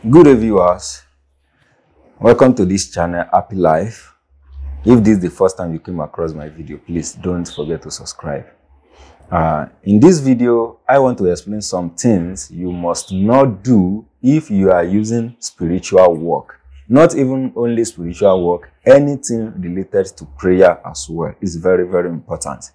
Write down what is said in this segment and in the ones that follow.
Good day, viewers. Welcome to this channel, Happy Life. If this is the first time you came across my video, please don't forget to subscribe. In this video, I want to explain some things you must not do if you are using spiritual work. Not even only spiritual work, anything related to prayer as well is very, very important.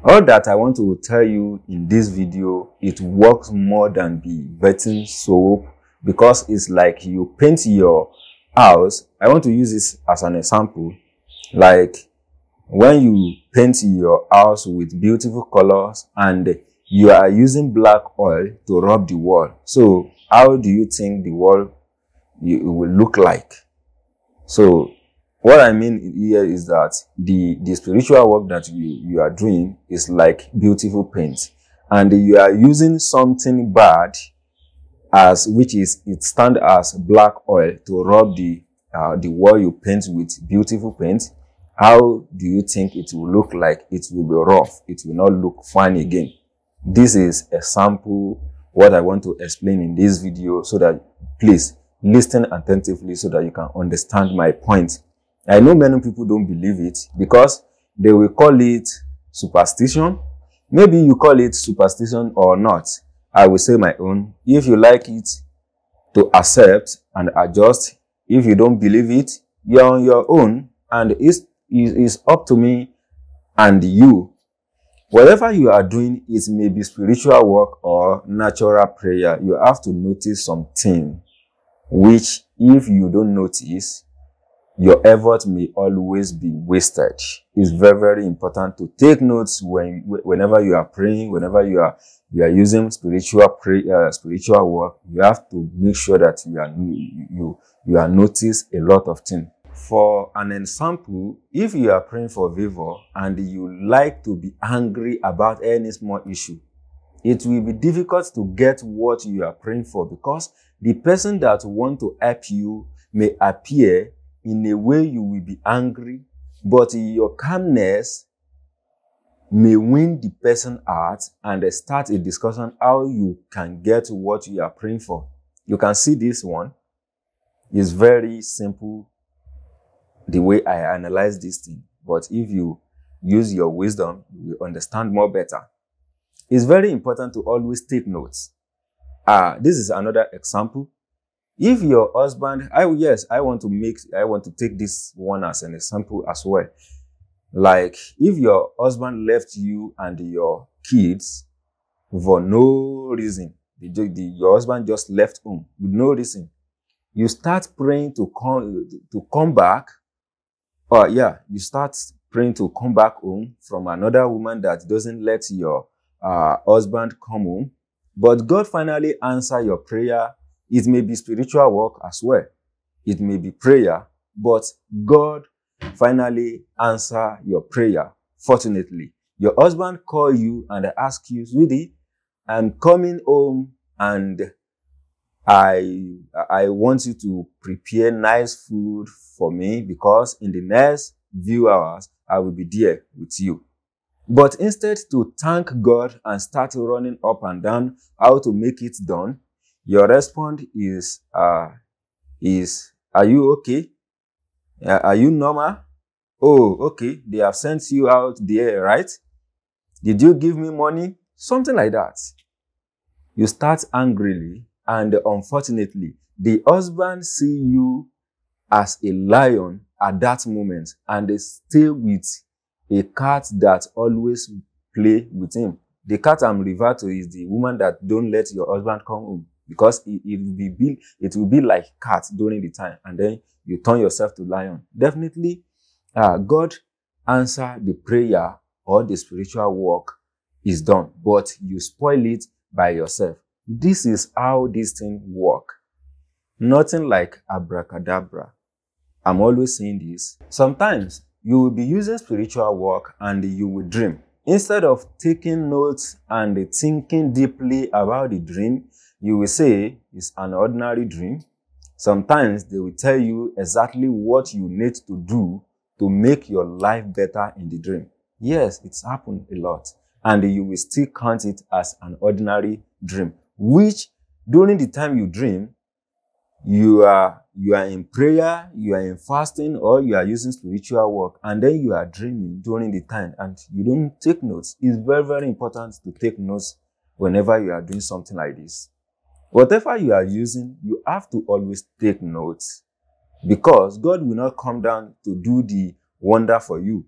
All that I want to tell you in this video, it works more than the bathing soap, because it's like you paint your house. I want to use this as an example. Like when you paint your house with beautiful colors and you are using black oil to rub the wall. So how do you think the wall will look like? So what I mean here is that the spiritual work that you are doing is like beautiful paint, and you are using something bad it stand as black oil to rub the wall you paint with beautiful paint. How do you think it will look like? It will be rough. It will not look fine again. This is a sample what I want to explain in this video, so that please listen attentively so that you can understand my point. I know many people don't believe it because they will call it superstition. Maybe you call it superstition or not. I will say my own. If you like it, to accept and adjust. If you don't believe it, you're on your own, and it's up to me and you. Whatever you are doing, it may be spiritual work or natural prayer. You have to notice something which, if you don't notice, your effort may always be wasted. It's very, very important to take notes whenever you are praying, whenever you are using spiritual work. You have to make sure that you are notice a lot of things. For an example, if you are praying for favor and you like to be angry about any small issue, it will be difficult to get what you are praying for, because the person that want to help you may appear in a way you will be angry, but your calmness may win the person's heart and start a discussion how you can get what you are praying for. You can see this one is very simple the way I analyze this thing, but if you use your wisdom, you will understand more better. It's very important to always take notes. This is another example. If your husband, I want to take this one as an example as well. Like if your husband left you and your kids for no reason, your husband just left home with no reason, you start praying to come back. You start praying to come back home from another woman that doesn't let your husband come home, but God finally answer your prayer. It may be spiritual work as well. It may be prayer, but God finally answer your prayer. Fortunately, your husband call you and ask you, sweetie, I'm coming home and I want you to prepare nice food for me, because in the next few hours, I will be there with you. But instead to thank God and start running up and down how to make it done, your response is, are you okay? Are you normal? Oh, okay. They have sent you out there, right? Did you give me money? Something like that. You start angrily, and unfortunately, the husband see you as a lion at that moment, and they stay with a cat that always play with him. The cat I'm referring to is the woman that don't let your husband come home, because it will be like cat during the time, and then you turn yourself to lion. Definitely, God answer the prayer or the spiritual work is done, but you spoil it by yourself. This is how this thing work. Nothing like abracadabra. I'm always saying this. Sometimes you will be using spiritual work and you will dream. Instead of taking notes and thinking deeply about the dream, you will say it's an ordinary dream. Sometimes they will tell you exactly what you need to do to make your life better in the dream. Yes, it's happened a lot. And you will still count it as an ordinary dream, which during the time you dream, you are in prayer, you are in fasting, or you are using spiritual work, and then you are dreaming during the time and you don't take notes. It's very, very important to take notes whenever you are doing something like this. Whatever you are using, you have to always take notes, because God will not come down to do the wonder for you.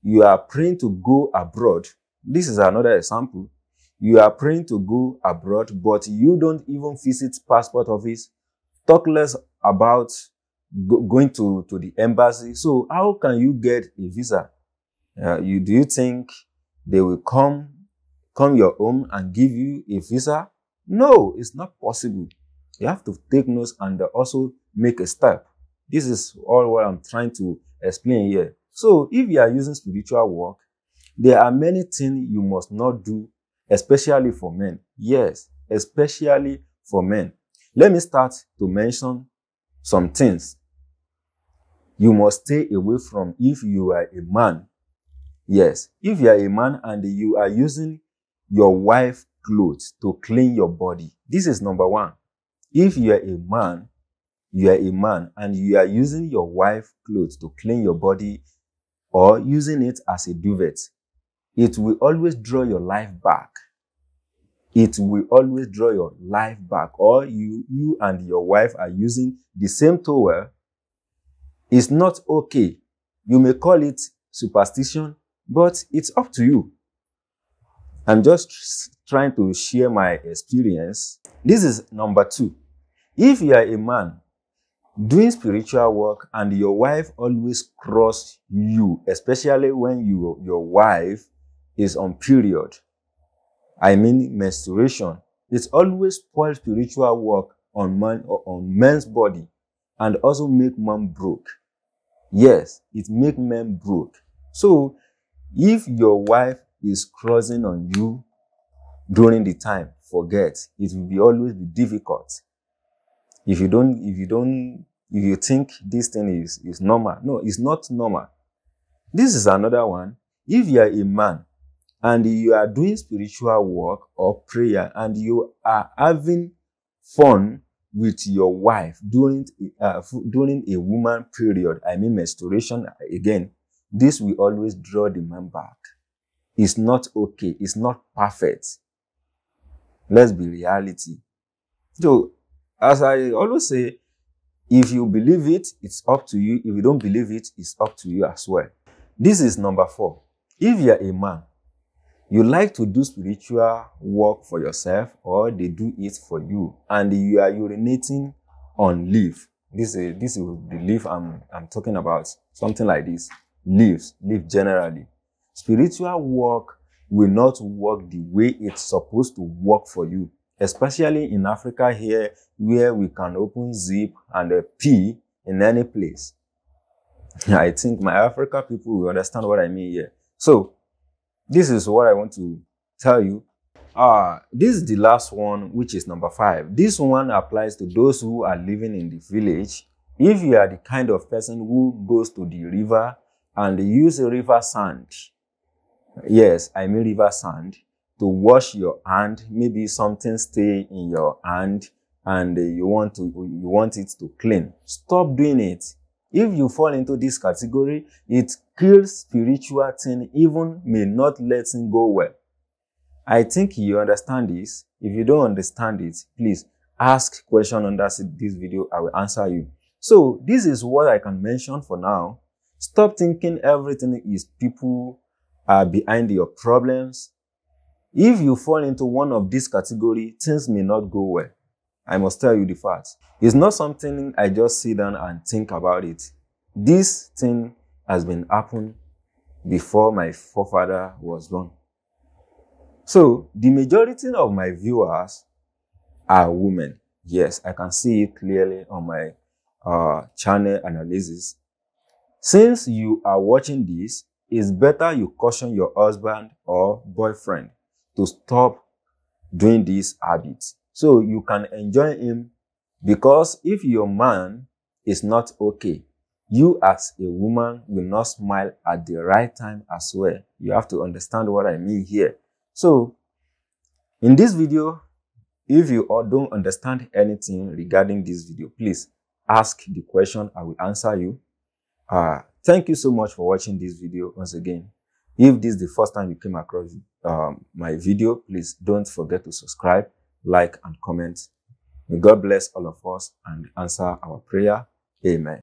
You are praying to go abroad. This is another example. You are praying to go abroad, but you don't even visit passport office. Talk less about going to the embassy. So how can you get a visa? Do you think they will come your home and give you a visa? No, it's not possible. You have to take notes and also make a step. This is all what I'm trying to explain here. So if you are using spiritual work, there are many things you must not do, especially for men. Yes, especially for men. Let me start to mention some things you must stay away from if you are a man. Yes, if you are a man and you are using your wife's clothes to clean your body, this is number one. If you are a man, and you are using your wife's clothes to clean your body or using it as a duvet, it will always draw your life back. It will always draw your life back. Or you and your wife are using the same towel. It's not okay. You may call it superstition, but it's up to you. I'm just trying to share my experience. This is number two. If you are a man doing spiritual work and your wife always cross you, especially when your wife is on period, I mean menstruation, it always spoils spiritual work on men's body and also make men broke. Yes, it make men broke. So if your wife is crossing on you during the time, forget. It will always be difficult. If you think this thing is normal, no, it's not normal. This is another one. If you are a man and you are doing spiritual work or prayer and you are having fun with your wife during a woman period, I mean menstruation again, this will always draw the man back. It's not okay. It's not perfect. Let's be reality. So, as I always say, if you believe it, it's up to you. If you don't believe it, it's up to you as well. This is number 4. If you are a man, you like to do spiritual work for yourself or they do it for you and you are urinating on leaf. This is the leaf I'm talking about. Something like this. Leaf generally. Spiritual work will not work the way it's supposed to work for you. Especially in Africa here, where we can open zip and pee in any place. I think my African people will understand what I mean here. So, this is what I want to tell you. This is the last one, which is number 5. This one applies to those who are living in the village. If you are the kind of person who goes to the river and use river sand, yes, I mean river sand, to wash your hand, maybe something stay in your hand and you want it to clean. Stop doing it. If you fall into this category, it kills spiritual thing, even may not let it go well. I think you understand this. If you don't understand it, please ask question under this video. I will answer you. So this is what I can mention for now. Stop thinking everything is people are behind your problems. If you fall into one of these categories, things may not go well. I must tell you the facts. It's not something I just sit down and think about it. This thing has been happening before my forefather was born. So, the majority of my viewers are women. Yes, I can see it clearly on my channel analysis. Since you are watching this, it's better you caution your husband or boyfriend to stop doing these habits so you can enjoy him, because if your man is not okay, you as a woman will not smile at the right time as well. You have to understand what I mean here. So in this video, If you don't understand anything regarding this video, please ask the question. I will answer you. Thank you so much for watching this video once again. If this is the first time you came across my video, please don't forget to subscribe, like, and comment. May God bless all of us and answer our prayer. Amen.